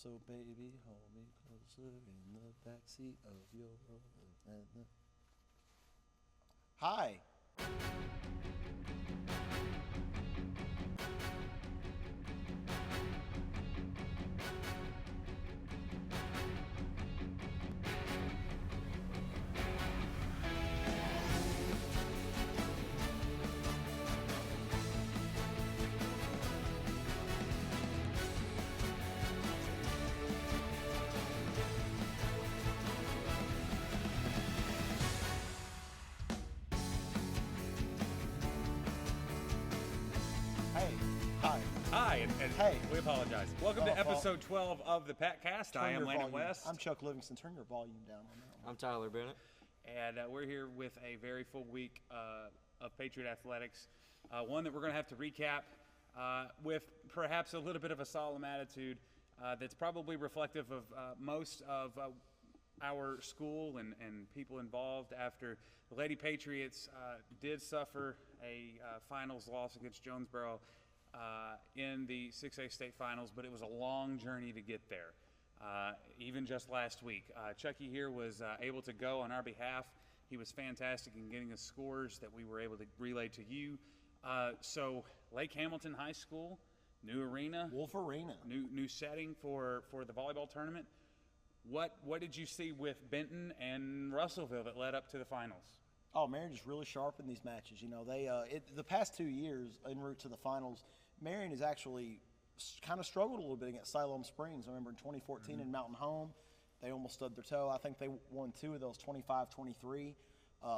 So baby, hold me closer in the backseat of your Rover. Hi. Hi, and hey. We apologize. Welcome to episode 12 of the Patcast. I am Landon West. I'm Chuck Livingston. Turn your volume down on that one. I'm Tyler Bennett. And we're here with a very full week of Patriot Athletics. One that we're going to have to recap with perhaps a little bit of a solemn attitude that's probably reflective of most of our school and people involved after the Lady Patriots did suffer a finals loss against Jonesboro in the 6A state finals, but it was a long journey to get there. Even just last week, Chucky here was able to go on our behalf. He was fantastic in getting us scores that we were able to relay to you. So Lake Hamilton High School, new arena, Wolf Arena, new setting for the volleyball tournament. What did you see with Benton and Russellville that led up to the finals? Oh, Marion just really sharp in these matches. You know, they the past 2 years en route to the finals, Marion has actually kind of struggled a little bit against Siloam Springs. I remember in 2014 in Mountain Home, they almost stubbed their toe. I think they won 2 of those 25-23.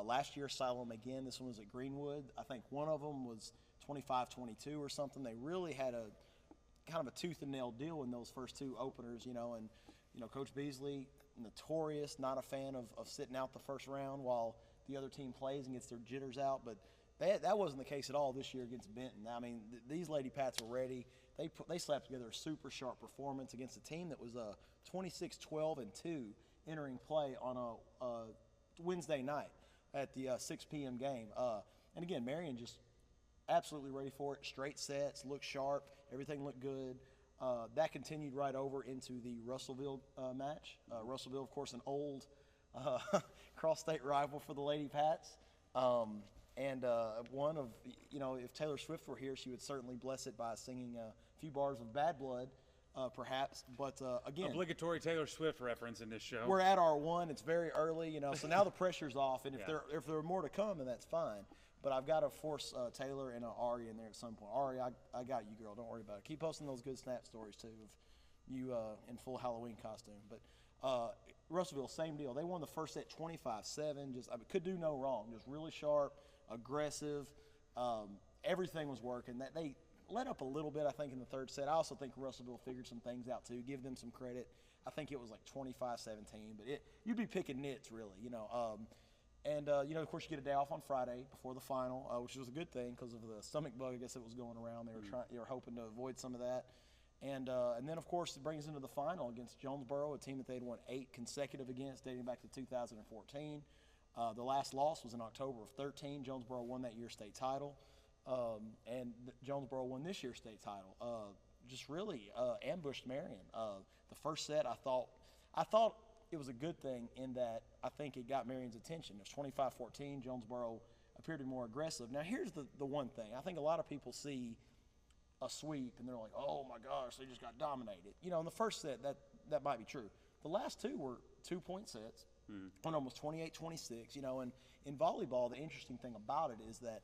Last year, Siloam again. This one was at Greenwood. I think one of them was 25-22 or something. They really had a kind of a tooth and nail deal in those first 2 openers, you know. And you know, Coach Beasley, notorious, not a fan of sitting out the first round while the other team plays and gets their jitters out, but that wasn't the case at all this year against Benton. I mean, these Lady Pats were ready. They slapped together a super sharp performance against a team that was 26-12-2 entering play on a Wednesday night at the 6 p.m. game. And again, Marion just absolutely ready for it. Straight sets, looked sharp, everything looked good. That continued right over into the Russellville match. Russellville, of course, an old cross-state rival for the Lady Pats. And one of, you know, if Taylor Swift were here, she would certainly bless it by singing a few bars of Bad Blood, perhaps. But again, obligatory Taylor Swift reference in this show. We're at R1. It's very early, you know, so now the pressure's off. And if there are more to come, then that's fine. But I've got to force Taylor and Ari in there at some point. Ari, I got you, girl. Don't worry about it. Keep posting those good snap stories too of you in full Halloween costume. But Russellville, same deal. They won the first set 25-7. Just could do no wrong. Just really sharp, aggressive. Everything was working. That they let up a little bit, I think, in the third set. I also think Russellville figured some things out too. Give them some credit. I think it was like 25-17, but you'd be picking nits really, you know. And you know, of course, you get a day off on Friday before the final, which was a good thing because of the stomach bug, I guess, that was going around. They were hoping to avoid some of that. And then, of course, it brings us into the final against Jonesboro, a team that they'd won 8 consecutive against, dating back to 2014. The last loss was in October of 13. Jonesboro won that year's state title, and Jonesboro won this year's state title. Just really ambushed Marion. The first set, I thought it was a good thing in that I think it got Marion's attention. It was 25-14. Jonesboro appeared to be more aggressive. Now, here's the one thing. I think a lot of people see a sweep and they're like, oh my gosh, they just got dominated. You know, in the first set, that might be true. The last 2 were 2-point sets, on almost 28-26. You know, and in volleyball, the interesting thing about it is that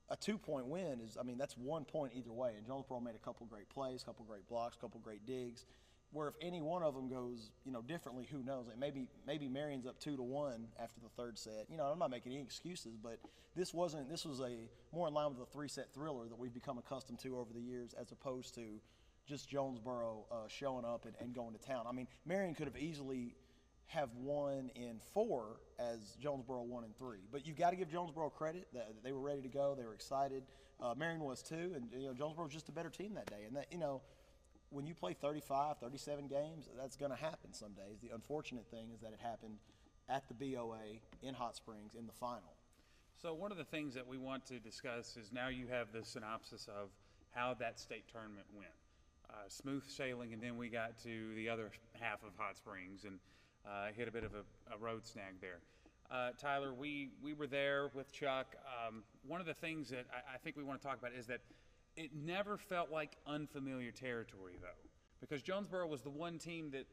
a 2-point win is, I mean, that's 1 point either way. And Jonesboro made a couple great plays, a couple great blocks, a couple great digs. Where if any one of them goes, you know, differently, who knows? Like maybe Marion's up 2-1 after the third set. You know, I'm not making any excuses, but this was a more in line with the 3-set thriller that we've become accustomed to over the years, as opposed to just Jonesboro showing up and going to town. I mean, Marion could have easily have won in 4 as Jonesboro won in 3. But you've got to give Jonesboro credit that they were ready to go. They were excited. Marion was too, and you know, Jonesboro was just a better team that day. And that, you know, when you play 35, 37 games, that's going to happen some days. The unfortunate thing is that it happened at the BOA in Hot Springs in the final. So one of the things that we want to discuss is now you have the synopsis of how that state tournament went. smooth sailing, and then we got to the other half of Hot Springs and hit a bit of a road snag there. Tyler, we were there with Chuck. One of the things that I think we want to talk about is that it never felt like unfamiliar territory, though, because Jonesboro was the one team that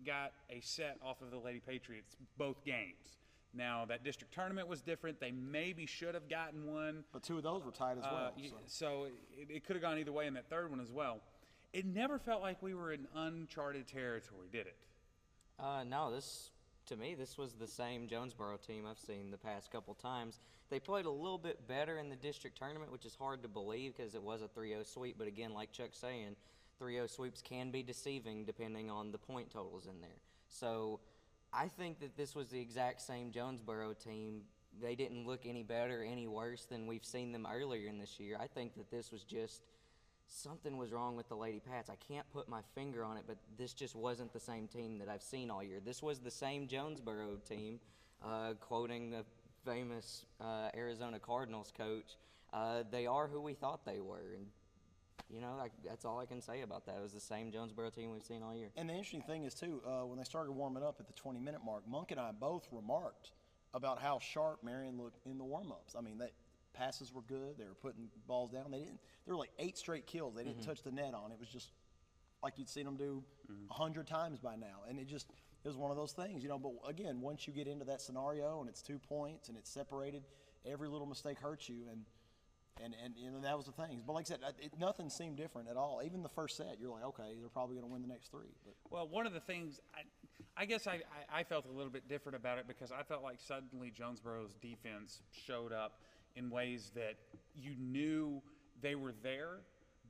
got a set off of the Lady Patriots both games. Now, that district tournament was different. They maybe should have gotten one. But 2 of those were tied as well. So it could have gone either way in that third one as well. It never felt like we were in uncharted territory, did it? No, to me, this was the same Jonesboro team I've seen the past couple times. They played a little bit better in the district tournament, which is hard to believe because it was a 3-0 sweep. But again, like Chuck's saying, 3-0 sweeps can be deceiving depending on the point totals in there. So I think that this was the exact same Jonesboro team. They didn't look any better, any worse than we've seen them earlier in this year. I think that this was just something was wrong with the Lady Pats. I can't put my finger on it, but this just wasn't the same team that I've seen all year. This was the same Jonesboro team, quoting the famous Arizona Cardinals coach. They are who we thought they were, and that's all I can say about that. It was the same Jonesboro team we've seen all year. And the interesting thing is, too, when they started warming up at the 20-minute mark, Monk and I both remarked about how sharp Marion looked in the warm-ups. I mean, passes were good. They were putting balls down. There were like 8 straight kills they didn't touch the net on. It was just like you'd seen them do 100 times by now. And it was one of those things, But, again, once you get into that scenario and it's 2 points and it's separated, every little mistake hurts you. And that was the thing. But like I said, nothing seemed different at all. Even the first set, you're like, okay, they're probably going to win the next 3. But. Well, one of the things, I guess I felt a little bit different about it because I felt like suddenly Jonesboro's defense showed up in ways that you knew they were there,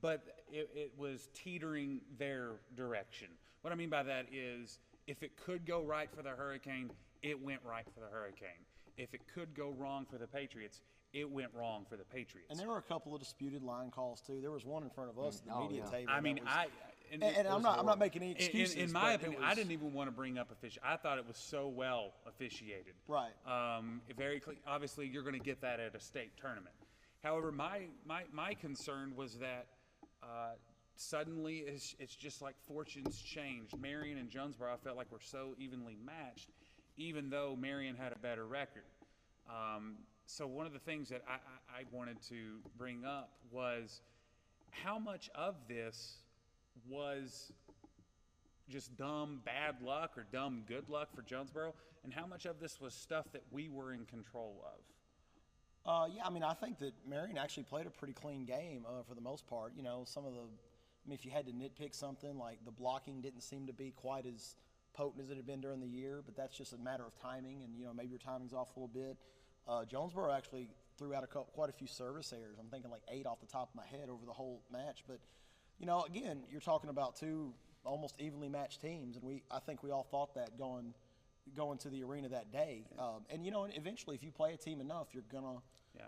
but it was teetering their direction. What I mean by that is if it could go right for the Hurricane, it went right for the Hurricane. If it could go wrong for the Patriots, it went wrong for the Patriots. And there were a couple of disputed line calls too. There was one in front of us, the media table. I mean, I'm not making any excuses. In my opinion, I didn't even want to bring up officiating. I thought it was so well officiated. Right. Obviously, you're going to get that at a state tournament. However, my concern was that suddenly it's just like fortunes changed. Marion and Jonesboro, I felt like were so evenly matched, even though Marion had a better record. So one of the things that I wanted to bring up was how much of this was just dumb bad luck or dumb good luck for Jonesboro, and how much of this was stuff that we were in control of? Yeah, I mean, I think that Marion actually played a pretty clean game for the most part. If you had to nitpick something, like the blocking didn't seem to be quite as potent as it had been during the year, but that's just a matter of timing, and maybe your timing's off a little bit. Jonesboro actually threw out quite a few service errors. I'm thinking like 8 off the top of my head over the whole match. But, again, you're talking about 2 almost evenly matched teams, and I think we all thought that going to the arena that day. And eventually if you play a team enough, you're going to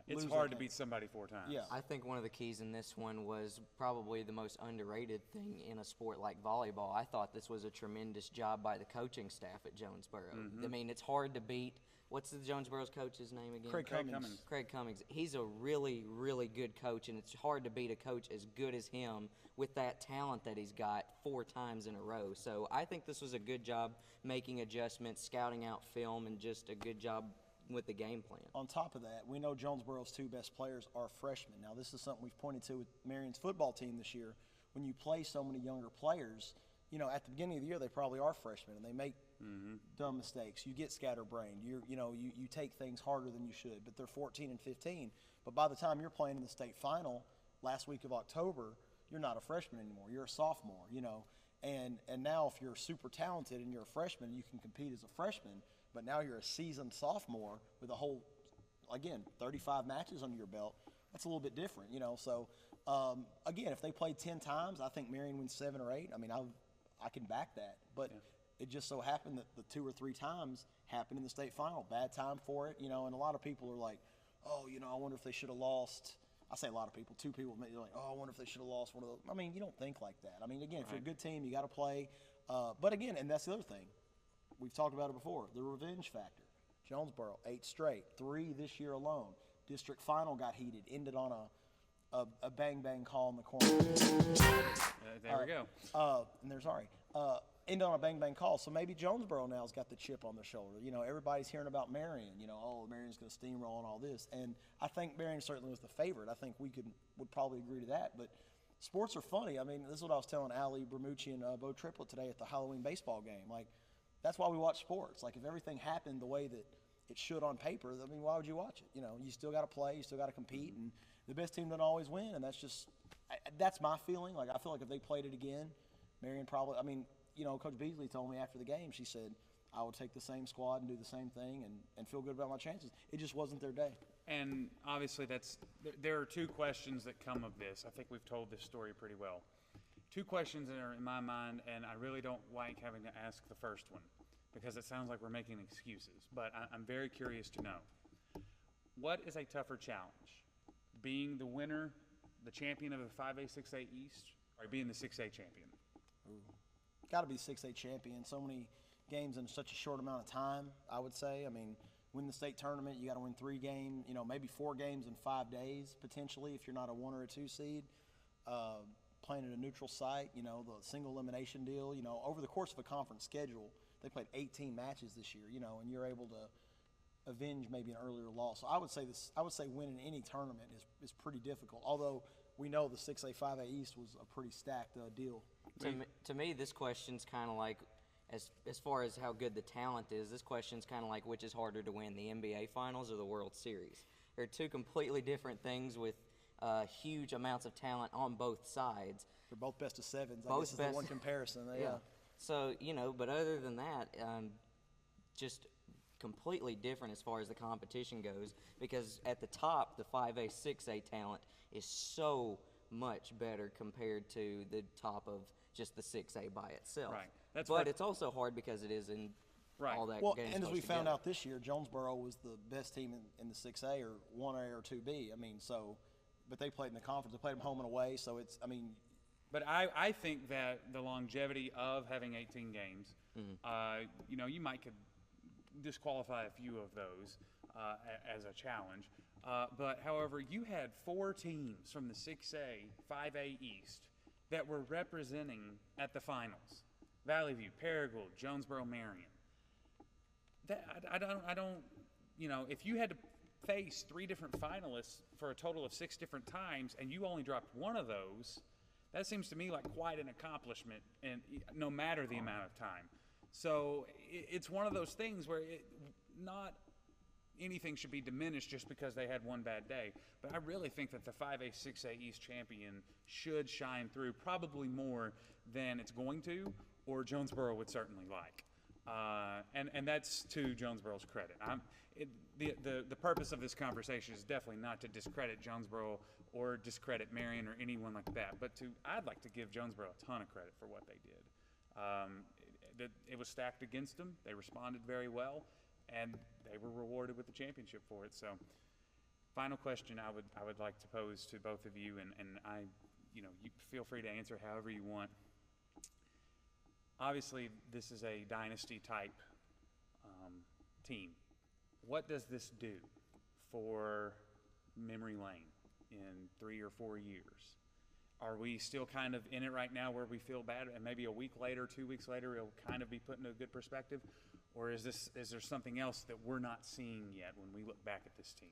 it's hard to beat somebody 4 times. Yeah. I think one of the keys in this one was probably the most underrated thing in a sport like volleyball. I thought this was a tremendous job by the coaching staff at Jonesboro. I mean, it's hard to beat. What's the Jonesboro's coach's name again? Craig Cummings. Craig Cummings. He's a really, really good coach, and it's hard to beat a coach as good as him with that talent that he's got 4 times in a row. So I think this was a good job making adjustments, scouting out film, and just a good job with the game plan. On top of that, we know Jonesboro's 2 best players are freshmen. Now, this is something we've pointed to with Marion's football team this year. When you play so many younger players, at the beginning of the year, they probably are freshmen, and they make dumb mistakes. You get scatterbrained. You take things harder than you should, but they're 14 and 15. But by the time you're playing in the state final last week of October, you're not a freshman anymore. You're a sophomore, And now if you're super talented and you're a freshman, you can compete as a freshman. But now you're a seasoned sophomore with a whole, again, 35 matches under your belt. That's a little bit different, So, again, if they played 10 times, I think Marion wins 7 or 8. I mean, I can back that. But it just so happened that the 2 or 3 times happened in the state final. Bad time for it, and a lot of people are like, oh, I wonder if they should have lost. I say a lot of people, 2 people, they're like, oh, I wonder if they should have lost one of those. I mean, you don't think like that. I mean, again, if you're a good team, you got to play. But again, and that's the other thing. We've talked about it before, the revenge factor. Jonesboro, 8 straight, 3 this year alone. District final got heated, ended on a bang call in the corner. There we go. And there's Ari. End on a bang call. So maybe Jonesboro now's got the chip on their shoulder. You know, everybody's hearing about Marion. You know, oh, Marion's going to steamroll and all this. And I think Marion certainly was the favorite. I think we would probably agree to that. But sports are funny. I mean, this is what I was telling Allie Bermucci and Bo Triplett today at the Halloween baseball game. Like, that's why we watch sports. Like, if everything happened the way that it should on paper, I mean, why would you watch it? You know, you still got to play, you still got to compete, and the best team doesn't always win, and that's my feeling. Like, I feel like if they played it again, Marion probably, I mean, you know, Coach Beasley told me after the game, she said, I would take the same squad and do the same thing and feel good about my chances. It just wasn't their day. And obviously there are two questions that come of this. I think we've told this story pretty well. Two questions that are in my mind, and I really don't like having to ask the first one because it sounds like we're making excuses. But I'm very curious to know, what is a tougher challenge? Being the winner, the champion of the 5A, 6A East, or being the 6A champion? Got to be 6A champion. So many games in such a short amount of time, I would say. I mean, win the state tournament, you got to win 3 games, you know, maybe 4 games in 5 days potentially if you're not a 1 or a 2 seed. Playing at a neutral site, you know, the single elimination deal, you know, over the course of a conference schedule, they played 18 matches this year, you know, and you're able to avenge maybe an earlier loss. So I would say winning any tournament is pretty difficult. Although we know the 6A 5A East was a pretty stacked deal. To me, this question's kind of like, as far as how good the talent is, this question's kind of like which is harder to win, the NBA Finals or the World Series. They're two completely different things with huge amounts of talent on both sides. They're both best of 7s. I guess is the one comparison. Yeah. So, you know, but other than that, just completely different as far as the competition goes, because at the top, the 5A, 6A talent is so much better compared to the top of just the 6A by itself. Right. But it's also hard because it is in all that. Well, and as we found out this year, Jonesboro was the best team in the 6A or 1A or 2B. I mean, so, but they played in the conference. They played them home and away, so it's, I mean. But I think that the longevity of having 18 games, you know, you might could disqualify a few of those as a challenge. But, however, you had 4 teams from the 6A, 5A East that were representing at the finals. Valley View, Paragould, Jonesboro, Marion. I don't, you know, if you had to face 3 different finalists for a total of 6 different times and you only dropped one of those, that seems to me like quite an accomplishment, and no matter the amount of time. So it's one of those things where not anything should be diminished just because they had one bad day. But I really think that the 5A, 6A East champion should shine through probably more than it's going to, or Jonesboro would certainly like. And that's to Jonesboro's credit. The purpose of this conversation is definitely not to discredit Jonesboro or discredit Marion or anyone like that, but I'd like to give Jonesboro a ton of credit for what they did. It was stacked against them. They responded very well, and they were rewarded with the championship for it. So, final question I would like to pose to both of you, and you feel free to answer however you want. Obviously, this is a dynasty type team. What does this do for memory lane in 3 or 4 years? Are we still kind of in it right now where we feel bad, and maybe a week later, 2 weeks later, it'll kind of be put into a good perspective? Or is there something else that we're not seeing yet when we look back at this team?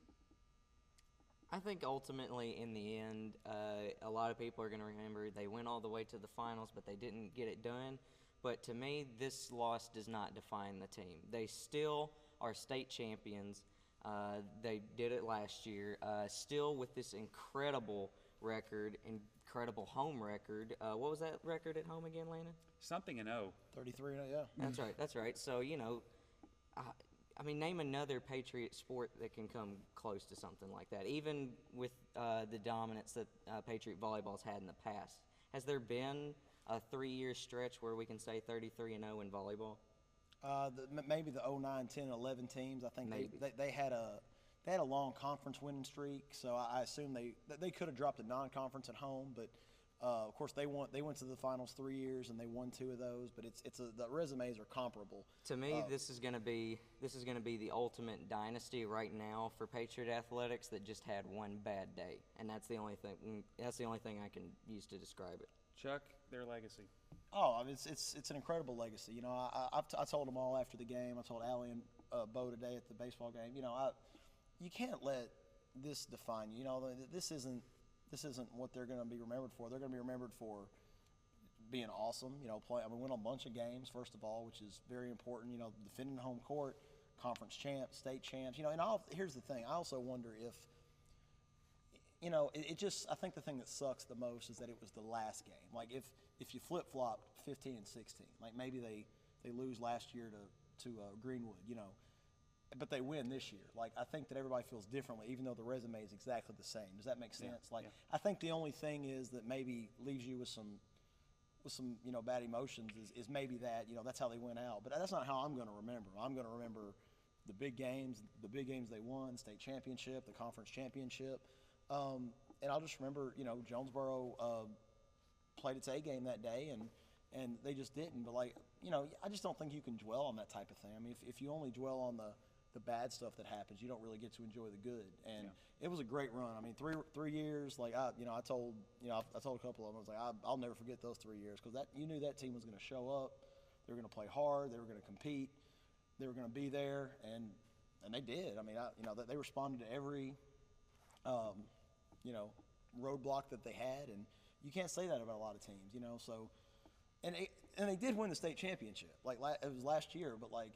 I think ultimately, in the end, a lot of people are going to remember they went all the way to the finals, but they didn't get it done. But to me, this loss does not define the team. They still are state champions. They did it last year. Still with this incredible record, incredible home record. What was that record at home again, Landon? Something in 0. 33, yeah. That's right. So, you know, I mean, name another Patriot sport that can come close to something like that, even with the dominance that Patriot volleyball's had in the past. Has there been a 3-year stretch where we can say 33-0 in volleyball? Maybe the 09, 10, 11 teams. I think they had a long conference winning streak, so I assume they could have dropped a non-conference at home, but Of course, they went to the finals 3 years and they won 2 of those, but the resumes are comparable. To me, this is going to be the ultimate dynasty right now for Patriot Athletics that just had one bad day, and that's the only thing I can use to describe it. Chuck, their legacy. Oh, I mean, it's an incredible legacy. You know, I told them all after the game. I told Allie and Bo today at the baseball game. You know, you can't let this define you. You know, this isn't what they're going to be remembered for. They're going to be remembered for being awesome. You know, win a bunch of games first of all, which is very important. You know, defending home court, conference champs, state champs. You know, and here's the thing. I also wonder if, you know, I think the thing that sucks the most is that it was the last game. Like if you flip flop 15 and 16, like maybe they lose last year to Greenwood. You know. But they win this year. Like, I think that everybody feels differently, even though the resume is exactly the same. Does that make sense? I think the only thing is that maybe leaves you with some you know, bad emotions is maybe that, you know, that's how they went out. But that's not how I'm going to remember. I'm going to remember the big games they won, state championship, the conference championship. And I'll just remember, you know, Jonesboro played its A game that day, and they just didn't. But, like, you know, I just don't think you can dwell on that type of thing. I mean, if you only dwell on the bad stuff that happens, you don't really get to enjoy the good. And it was a great run. I mean, three years. Like I told a couple of them, I was like, I'll never forget those 3 years, because you knew that team was going to show up. They were going to play hard. They were going to compete. They were going to be there, and they did. I mean, they responded to every roadblock that they had, and you can't say that about a lot of teams. You know, so and they did win the state championship. Like it was last year, but like.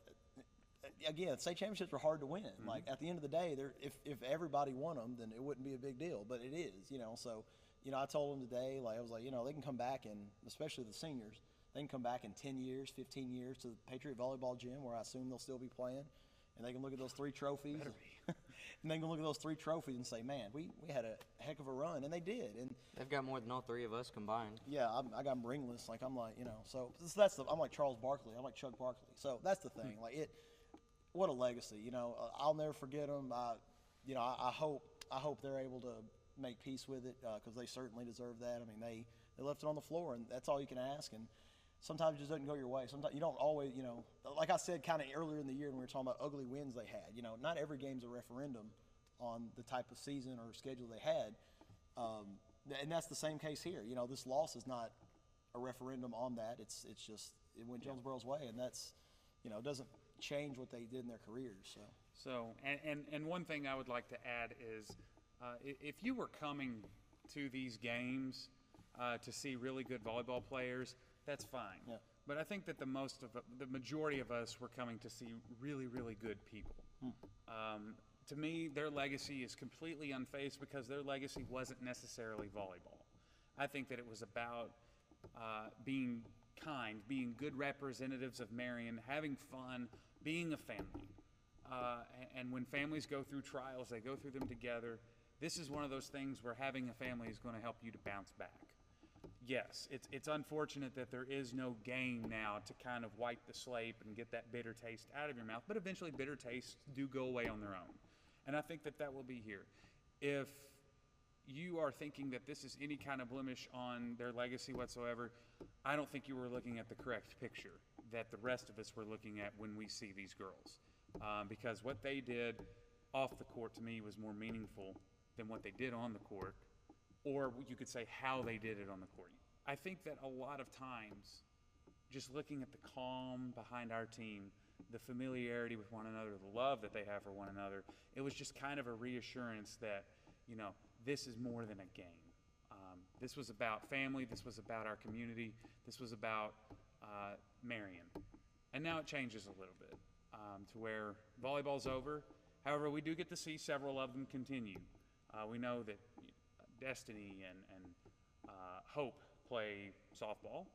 Again, state championships are hard to win. Mm-hmm. Like at the end of the day, if everybody won them, then it wouldn't be a big deal. But it is, you know. So, you know, I told them today, like I was like, you know, they can come back, and especially the seniors, they can come back in 10 years, 15 years to the Patriot Volleyball Gym, where I assume they'll still be playing, and they can look at those 3 trophies, and they can look at those 3 trophies and say, man, we had a heck of a run, and they did. And they've got more than all 3 of us combined. Yeah, I got them ringless. Like I'm like, you know, so I'm like Charles Barkley. I'm like Chuck Barkley. So that's the thing. Like it. What a legacy, you know. I'll never forget them. I hope they're able to make peace with it, because they certainly deserve that. I mean, they left it on the floor, and that's all you can ask. And sometimes it just doesn't go your way. Sometimes you don't always, you know. Like I said, kind of earlier in the year when we were talking about ugly wins they had. You know, not every game's a referendum on the type of season or schedule they had, and that's the same case here. You know, this loss is not a referendum on that. It's just it went Jonesboro's way, and that's, you know, doesn't change what they did in their careers. So and one thing I would like to add is, if you were coming to these games to see really good volleyball players, that's fine. Yeah. But I think that the majority of us were coming to see really, really good people. To me, their legacy is completely unfazed, because their legacy wasn't necessarily volleyball. I think that it was about being kind, being good representatives of Marion, having fun, being a family. And when families go through trials, they go through them together. This is one of those things where having a family is going to help you to bounce back. Yes, it's unfortunate that there is no game now to kind of wipe the slate and get that bitter taste out of your mouth, but eventually bitter tastes do go away on their own. And I think that will be here. If you are thinking that this is any kind of blemish on their legacy whatsoever, I don't think you were looking at the correct picture that the rest of us were looking at when we see these girls. Because what they did off the court, to me, was more meaningful than what they did on the court, or you could say how they did it on the court. I think that a lot of times, just looking at the calm behind our team, the familiarity with one another, the love that they have for one another, it was just kind of a reassurance that, you know, this is more than a game. This was about family. This was about our community. This was about Marion. And now it changes a little bit to where volleyball's over. However, we do get to see several of them continue. We know that Destiny and Hope play softball.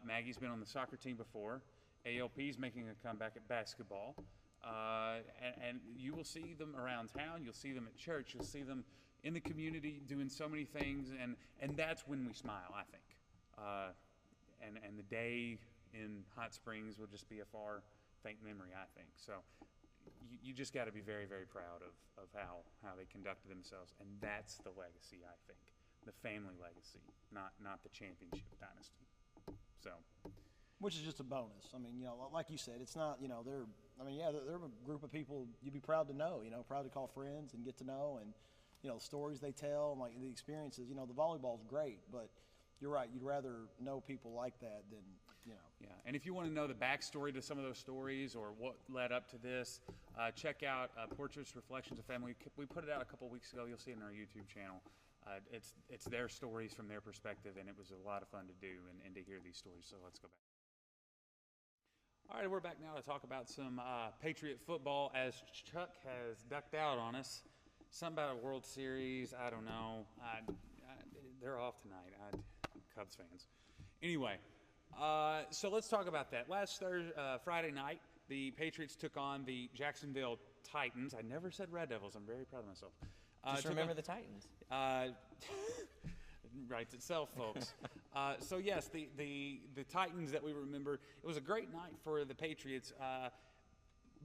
Maggie's been on the soccer team before. ALP's making a comeback at basketball. And you will see them around town. You'll see them at church. You'll see them in the community doing so many things. And that's when we smile, I think. And the day in Hot Springs will just be a far, faint memory, I think. So you just got to be very, very proud of how they conducted themselves. And that's the legacy, I think, the family legacy, not the championship dynasty. So, which is just a bonus. I mean, like you said, it's not, they're a group of people you'd be proud to know, proud to call friends and get to know, and, the stories they tell and, like, the experiences. The volleyball's great, but you're right, you'd rather know people like that than, Yeah, and if you want to know the backstory to some of those stories or what led up to this, check out Portraits, Reflections of Family. We put it out a couple weeks ago. You'll see it on our YouTube channel. It's their stories from their perspective, and it was a lot of fun to do and to hear these stories. So let's go back. All right, we're back now to talk about some Patriot football as Chuck has ducked out on us. Something about a World Series, I don't know. They're off tonight. Cubs fans. Anyway, so let's talk about that. Last Friday night, the Patriots took on the Jacksonville Titans. I never said Red Devils. I'm very proud of myself. Just remember the Titans. Writes itself, folks. So yes, the Titans that we remember. It was a great night for the Patriots.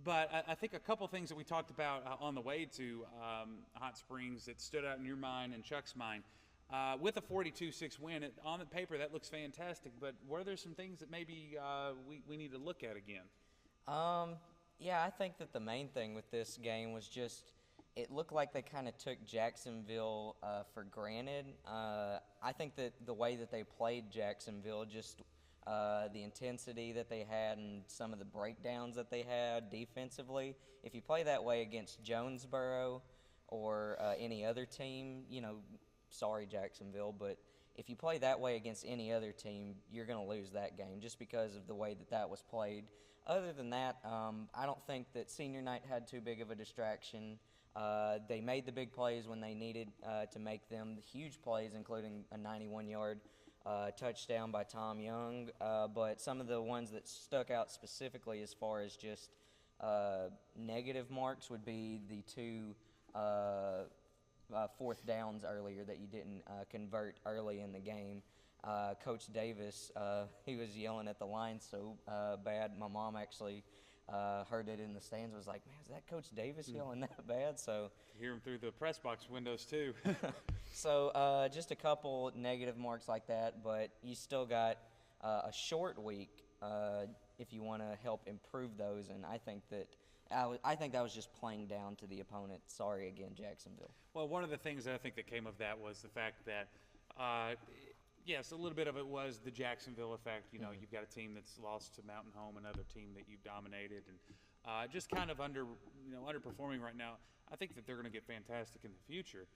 But I think a couple things that we talked about on the way to Hot Springs that stood out in your mind and Chuck's mind. With a 42-6 win, on the paper that looks fantastic, but were there some things that maybe we need to look at again? Yeah, I think that the main thing with this game was just it looked like they kind of took Jacksonville for granted. I think that the way that they played Jacksonville, just the intensity that they had and some of the breakdowns that they had defensively, if you play that way against Jonesboro or any other team, sorry, Jacksonville, but if you play that way against any other team, you're going to lose that game just because of the way that was played. Other than that, I don't think that senior night had too big of a distraction. They made the big plays when they needed to make them, the huge plays, including a 91-yard touchdown by Tom Young. But some of the ones that stuck out specifically as far as just negative marks would be the two fourth downs earlier that you didn't convert early in the game. Coach Davis, he was yelling at the line so bad. My mom actually heard it in the stands, was like, man, is that Coach Davis yelling that bad? So hear him through the press box windows too. So just a couple negative marks like that, but you still got a short week if you want to help improve those, and I think that was just playing down to the opponent. Sorry again, Jacksonville. Well, one of the things that I think that came of that was the fact that, yes, a little bit of it was the Jacksonville effect. You've got a team that's lost to Mountain Home, another team that you've dominated, and just kind of underperforming right now. I think that they're going to get fantastic in the future.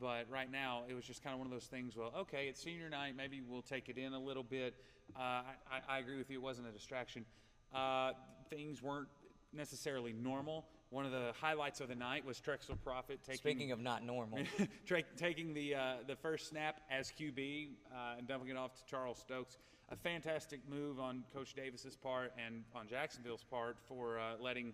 But right now, it was just kind of one of those things, well, okay, it's senior night. Maybe we'll take it in a little bit. I agree with you. It wasn't a distraction. Things weren't necessarily normal. One of the highlights of the night was Trexel Profit Speaking of not normal. taking the first snap as QB and dumping it off to Charles Stokes. A fantastic move on Coach Davis's part and on Jacksonville's part for letting,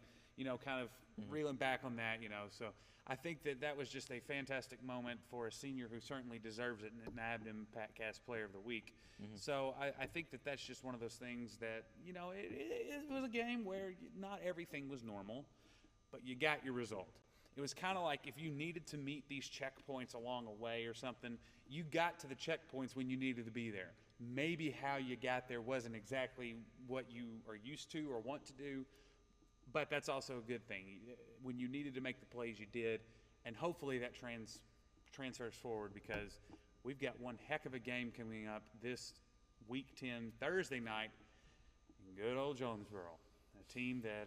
kind of reeling back on that, So I think that was just a fantastic moment for a senior who certainly deserves it and nabbed him Patcast Player of the Week. So I think that's just one of those things that, it was a game where not everything was normal, but you got your result. It was kind of like if you needed to meet these checkpoints along a way or something, you got to the checkpoints when you needed to be there. Maybe how you got there wasn't exactly what you are used to or want to do, but that's also a good thing. When you needed to make the plays, you did, and hopefully that transfers forward because we've got one heck of a game coming up this Week 10 Thursday night in good old Jonesboro, a team that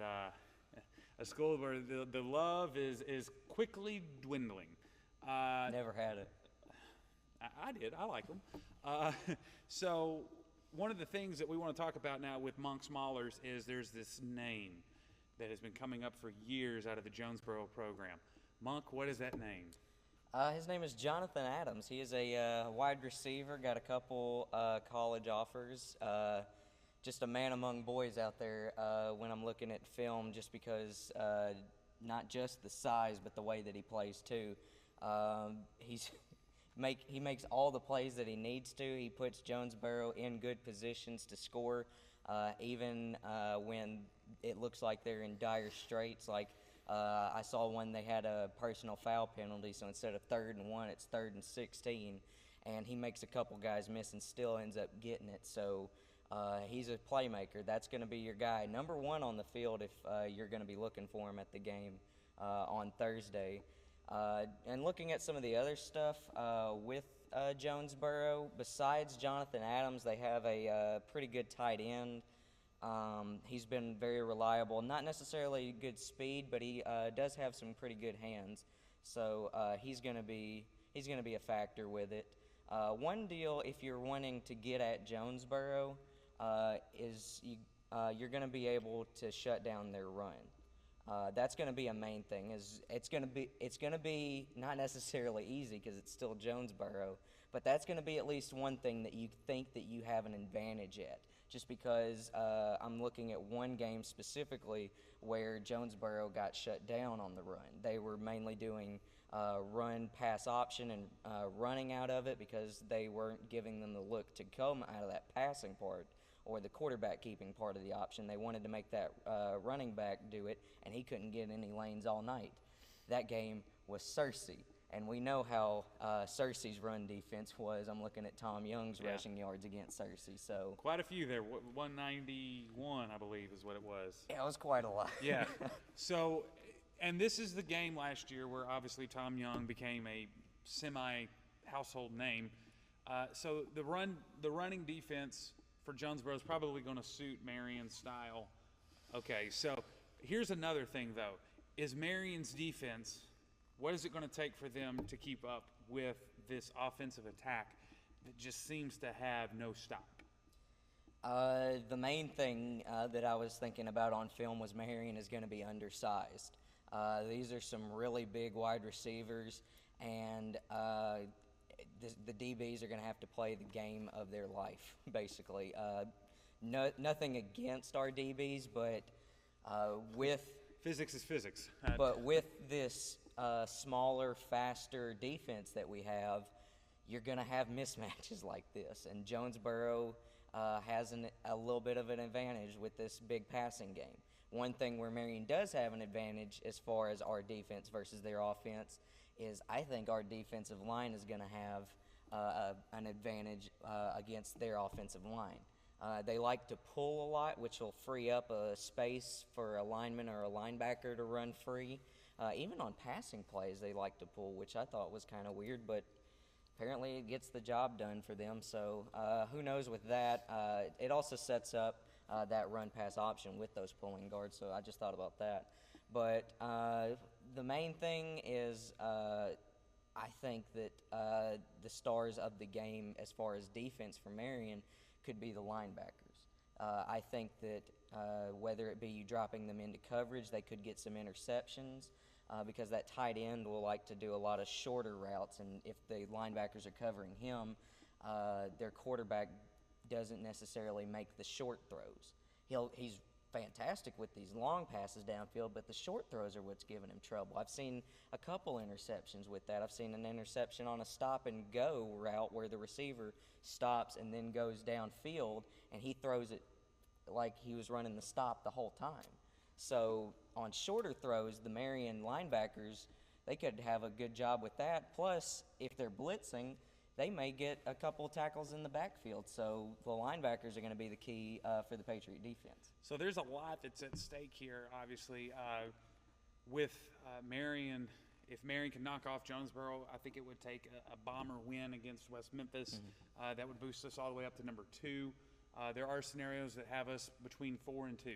a school where the love is quickly dwindling. Never had it. I did. I like them. So one of the things that we want to talk about now with Monk Smallers is there's this name that has been coming up for years out of the Jonesboro program. Monk, what is that name? His name is Jonathan Adams. He is a wide receiver, got a couple college offers. Just a man among boys out there when I'm looking at film, just because not just the size, but the way that he plays too. He makes all the plays that he needs to. He puts Jonesboro in good positions to score, even when it looks like they're in dire straits. Like I saw one they had a personal foul penalty, so instead of 3rd and 1, it's 3rd and 16, and he makes a couple guys miss and still ends up getting it. So he's a playmaker. That's going to be your guy, number 1 on the field if you're going to be looking for him at the game on Thursday. And looking at some of the other stuff with Jonesboro, besides Jonathan Adams, they have a pretty good tight end. He's been very reliable. Not necessarily good speed, but he does have some pretty good hands. So he's going to be a factor with it. One deal, if you're wanting to get at Jonesboro, is you're going to be able to shut down their run. That's going to be a main thing. It's going to be not necessarily easy because it's still Jonesboro, but that's going to be at least one thing that you think that you have an advantage at. Just because I'm looking at one game specifically where Jonesboro got shut down on the run. They were mainly doing run pass option and running out of it because they weren't giving them the look to come out of that passing part or the quarterback keeping part of the option. They wanted to make that running back do it, and he couldn't get any lanes all night. That game was Searcy, and we know how Searcy's run defense was. I'm looking at Tom Young's rushing yards against Searcy. So quite a few there. 191, I believe, is what it was. Yeah, it was quite a lot. Yeah. So, and this is the game last year where obviously Tom Young became a semi-household name. So the running defense for Jonesboro is probably going to suit Marion's style. Okay, so here's another thing, though. Is Marion's defense, what is it going to take for them to keep up with this offensive attack that just seems to have no stop? The main thing that I was thinking about on film was Marion is going to be undersized. These are some really big wide receivers, and the DBs are going to have to play the game of their life, basically. Nothing against our DBs, but with physics is physics. But with this smaller, faster defense that we have, you're going to have mismatches like this. And Jonesboro has a little bit of an advantage with this big passing game. One thing where Marion does have an advantage as far as our defense versus their offense is I think our defensive line is going to have an advantage against their offensive line. They like to pull a lot, which will free up a space for a lineman or a linebacker to run free. Even on passing plays, they like to pull, which I thought was kind of weird, but apparently it gets the job done for them. So who knows with that. It also sets up that run-pass option with those pulling guards, so I just thought about that. But the main thing is I think that the stars of the game as far as defense for Marion could be the linebackers. I think that whether it be you dropping them into coverage, they could get some interceptions because that tight end will like to do a lot of shorter routes, and if the linebackers are covering him, their quarterback doesn't necessarily make the short throws. He's fantastic with these long passes downfield, but the short throws are what's giving him trouble. I've seen a couple interceptions with that. I've seen an interception on a stop-and-go route where the receiver stops and then goes downfield, and he throws it like he was running the stop the whole time. So on shorter throws, the Marion linebackers, they could have a good job with that. Plus, if they're blitzing, they may get a couple tackles in the backfield. So the linebackers are going to be the key for the Patriot defense. So there's a lot that's at stake here, obviously, with Marion. If Marion can knock off Jonesboro, I think it would take a bomber win against West Memphis. That would boost us all the way up to number 2. There are scenarios that have us between 4 and 2.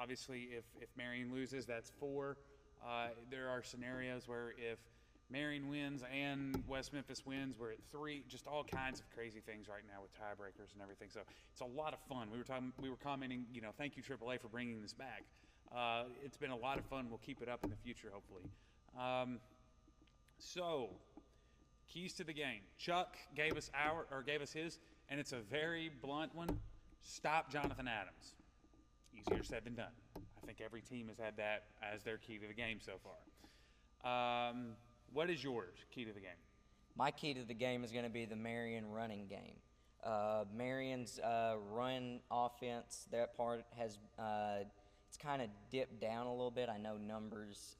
Obviously, if Marion loses, that's 4. There are scenarios where if Marion wins and West Memphis wins, we're at 3. Just all kinds of crazy things right now with tiebreakers and everything. So it's a lot of fun. We were commenting, thank you AAA for bringing this back. It's been a lot of fun. We'll keep it up in the future, hopefully. So keys to the game. Chuck gave us his, and it's a very blunt one. Stop Jonathan Adams. Easier said than done. I think every team has had that as their key to the game so far. What is yours, key to the game? My key to the game is going to be the Marion running game. Marion's run offense, that part it's kind of dipped down a little bit. I know numbers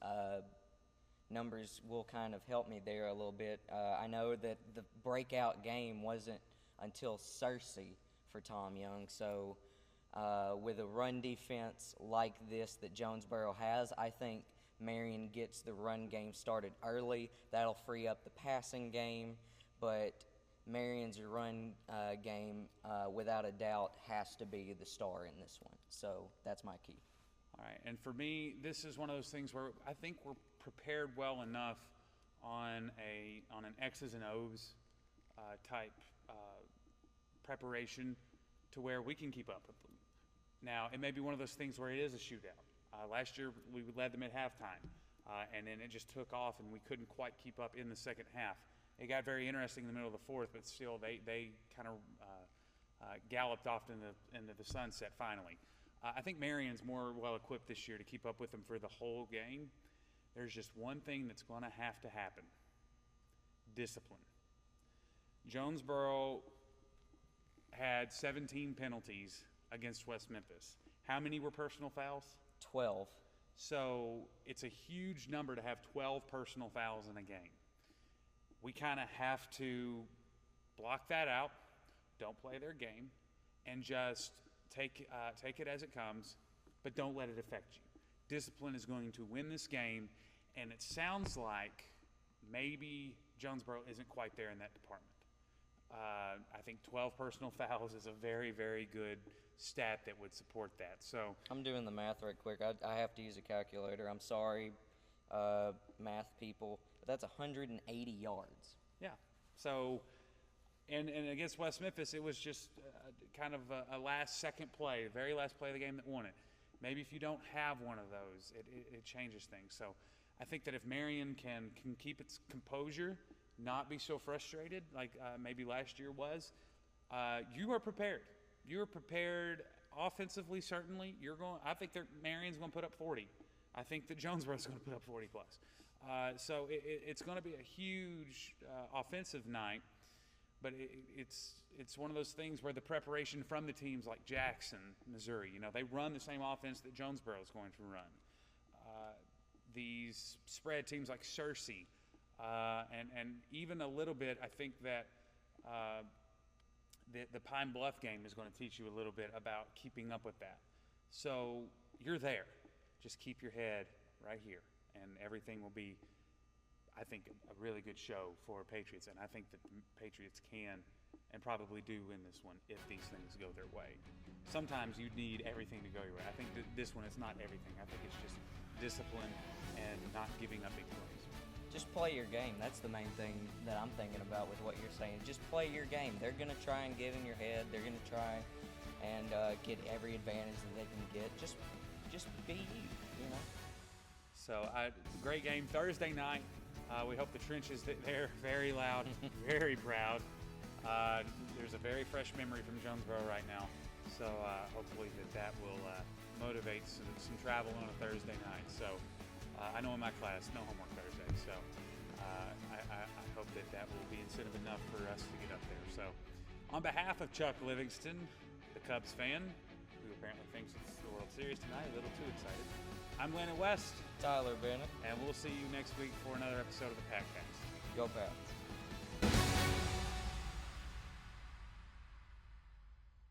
will kind of help me there a little bit. I know that the breakout game wasn't until Cersei for Tom Young, so with a run defense like this that Jonesboro has, I think Marion gets the run game started early. That'll free up the passing game, but Marion's run game, without a doubt, has to be the star in this one. So that's my key. All right, and for me, this is one of those things where I think we're prepared well enough on an X's and O's type preparation to where we can keep up with them. Now, it may be one of those things where it is a shootout. Last year, we led them at halftime, and then it just took off, and we couldn't quite keep up in the second half. It got very interesting in the middle of the fourth, but still, they kind of galloped off into the sunset finally. I think Marion's more well-equipped this year to keep up with them for the whole game. There's just one thing that's going to have to happen: discipline. Jonesboro had 17 penalties against West Memphis. How many were personal fouls? 12. So it's a huge number to have 12 personal fouls in a game. We kind of have to block that out, don't play their game, and just take it as it comes, but don't let it affect you. Discipline is going to win this game, and it sounds like maybe Jonesboro isn't quite there in that department. I think 12 personal fouls is a very, very good stat that would support that. So I'm doing the math right quick. I have to use a calculator. I'm sorry, math people, but that's 180 yards. yeah. So, and against West Memphis, it was just kind of a last-second play, the very last play of the game that won it. Maybe if you don't have one of those, it changes things. So I think that if Marion can keep its composure, not be so frustrated like maybe last year was, you are prepared. You are prepared offensively, certainly. I think Marion's going to put up 40. I think that Jonesboro's going to put up 40 plus. So it's going to be a huge offensive night, but it's one of those things where the preparation from the teams like Jackson, Missouri, they run the same offense that Jonesboro is going to run. These spread teams like Cersei, and even a little bit, I think that the Pine Bluff game is going to teach you a little bit about keeping up with that. So you're there. Just keep your head right here, and everything will be, I think, a really good show for Patriots. And I think that the Patriots can and probably do win this one if these things go their way. Sometimes you need everything to go your way. I think that this one is not everything. I think it's just discipline and not giving up big plays. Just play your game. That's the main thing that I'm thinking about with what you're saying. Just play your game. They're going to try and get in your head. They're going to try and get every advantage that they can get. Just be you, So, great game Thursday night. We hope the trenches they're very loud, very proud. There's a very fresh memory from Jonesboro right now. So hopefully that will motivate some travel on a Thursday night. So I know in my class, no homework Thursday. So I hope that will be incentive enough for us to get up there. So on behalf of Chuck Livingston, the Cubs fan, who apparently thinks it's the World Series tonight, a little too excited, I'm Landon West. Tyler Bennett. And we'll see you next week for another episode of the Patcast. Go Pats.